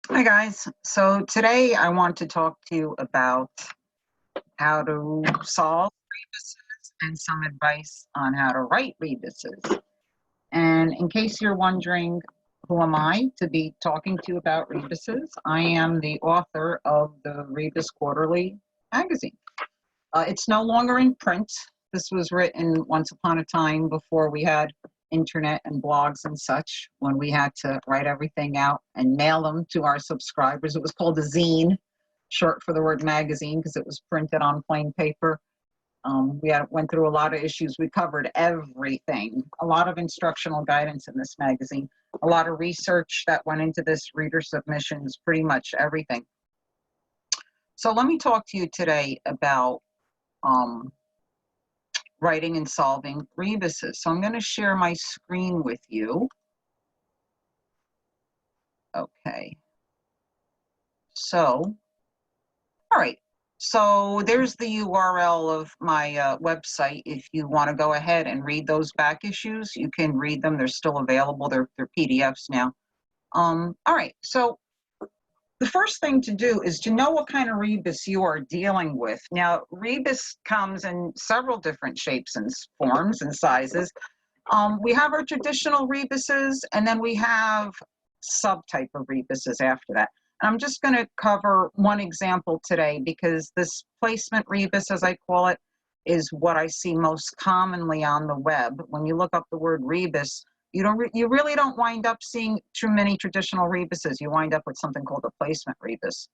Hi guys. So today I want to talk to you about how to solve rebuses and some advice on how to write rebuses. And in case you're wondering, who am I to be talking to you about rebuses? I am the author of the Rebus Quarterly magazine. It's no longer in print. This was written once upon a time before we had internet and blogs and such, when we had to write everything out and mail them to our subscribers. It was called a zine, short for the word magazine, because it was printed on plain paper. Went through a lot of issues. We covered everything, a lot of instructional guidance in this magazine, a lot of research that went into this, reader submissions, pretty much everything. So let me talk to you today about writing and solving rebuses. So I'm going to share my screen with you. Okay. So, all right. So there's the URL of my website. If you want to go ahead and read those back issues, you can read them. They're still available. They're PDFs now. All right. So the first thing to do is to know what kind of rebus you are dealing with. Now, rebus comes in several different shapes and forms and sizes. We have our traditional rebuses, and then we have subtype of rebuses after that. And I'm just going to cover one example today because this placement rebus, as I call it, is what I see most commonly on the web. When you look up the word rebus, you really don't wind up seeing too many traditional rebuses. You wind up with something called a placement rebus.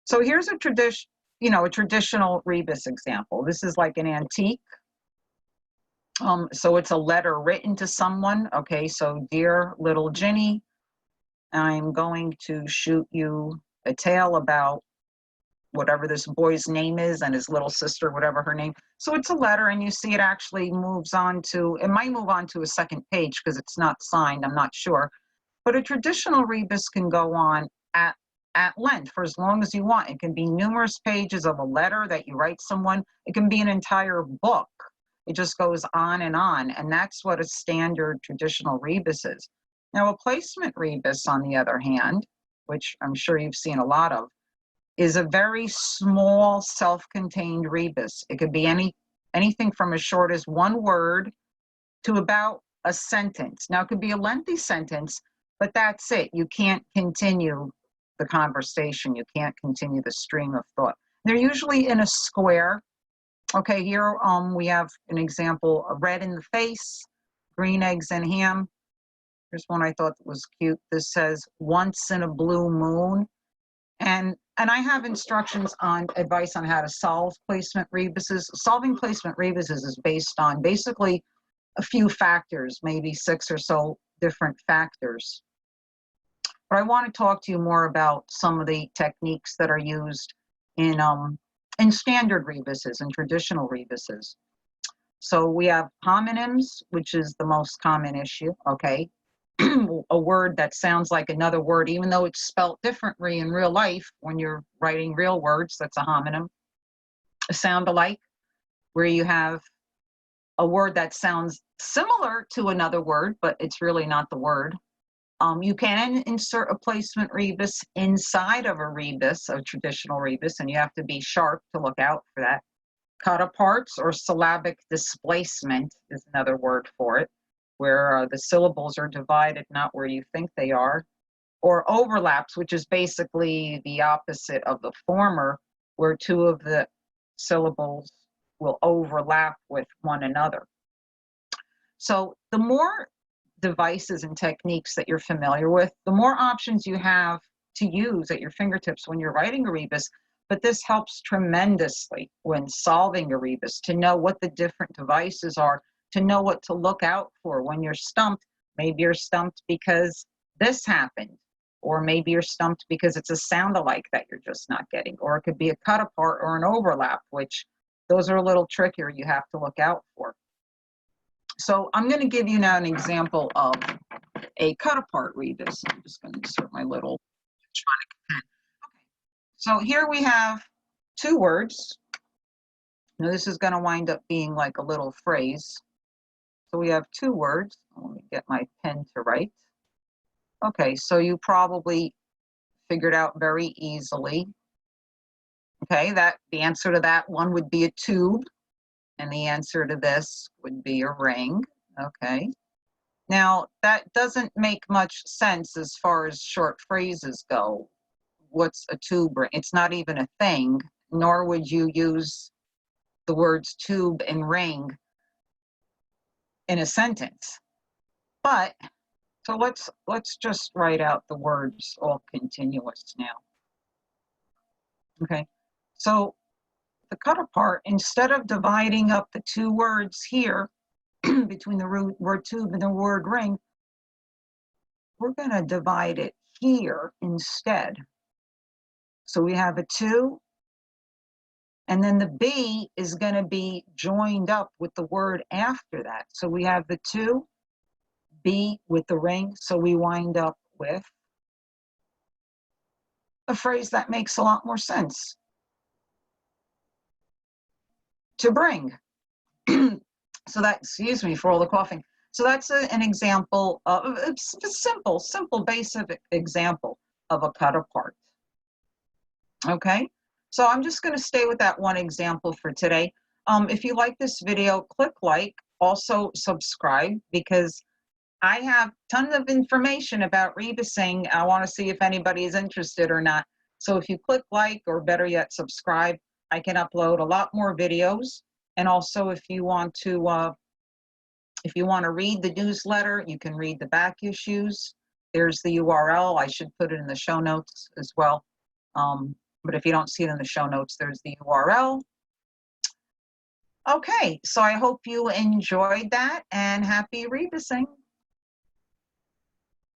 So here's a traditional rebus example. This is like an antique. So it's a letter written to someone. Okay, so dear little Ginny, I'm going to shoot you a tale about whatever this boy's name is and his little sister, whatever her name. So it's a letter, and you see it actually moves on to, it might move on to a second page because it's not signed, I'm not sure. But a traditional rebus can go on at length for as long as you want. It can be numerous pages of a letter that you write someone. It can be an entire book. It just goes on, and that's what a standard traditional rebus is. Now, a placement rebus, on the other hand, which I'm sure you've seen a lot of, is a very small, self-contained rebus. It could be anything from as short as one word to about a sentence. Now, it could be a lengthy sentence, but that's it. You can't continue the conversation. You can't continue the stream of thought. They're usually in a square. Okay, here we have an example: a red in the face, green eggs and ham. Here's one I thought was cute. This says, once in a blue moon. And I have instructions on advice on how to solve placement rebuses. Solving placement rebuses is based on basically a few factors, maybe 6 or so different factors. But I want to talk to you more about some of the techniques that are used in standard rebuses and traditional rebuses. So we have homonyms, which is the most common issue, okay? A word that sounds like another word, even though it's spelled differently in real life. When you're writing real words, that's a homonym. A sound-alike, where you have a word that sounds similar to another word, but it's really not the word. You can insert a placement rebus inside of a rebus, a traditional rebus, and you have to be sharp to look out for that. Cut aparts, or syllabic displacement, is another word for it, where the syllables are divided, not where you think they are. Or overlaps, which is basically the opposite of the former, where two of the syllables will overlap with one another. So the more devices and techniques that you're familiar with, the more options you have to use at your fingertips when you're writing a rebus. But this helps tremendously when solving a rebus, to know what the different devices are, to know what to look out for when you're stumped. Maybe you're stumped because this happened, or maybe you're stumped because it's a sound-alike that you're just not getting, or it could be a cut apart or an overlap, which those are a little trickier. You have to look out for. So I'm going to give you now an example of a cut apart rebus. I'm just going to insert my little electronic pen. Okay. So here we have two words. Now this is going to wind up being like a little phrase. So we have two words. Let me get my pen to write. Okay, so you probably figured out very easily. Okay, the answer to that one would be a tube, and the answer to this would be a ring. Okay. Now, that doesn't make much sense as far as short phrases go. What's a tube ring? It's not even a thing, nor would you use the words tube and ring in a sentence. But, so let's just write out the words all continuous now. Okay, so the cut apart, instead of dividing up the two words here between the word tube and the word ring, we're going to divide it here instead. So we have a 2, and then the B is going to be joined up with the word after that. So we have the 2, B with the ring, so we wind up with a phrase that makes a lot more sense. To bring. So that, excuse me for all the coughing. So that's an example of a simple, basic example of a cut apart. Okay, so I'm just going to stay with that one example for today. If you like this video, click like, also subscribe, because I have tons of information about rebusing. I want to see if anybody is interested or not. So if you click like, or better yet, subscribe, I can upload a lot more videos. And also, if you want to read the newsletter, you can read the back issues. There's the URL. I should put it in the show notes as well. But if you don't see it in the show notes, there's the URL. Okay, so I hope you enjoyed that, and happy rebusing.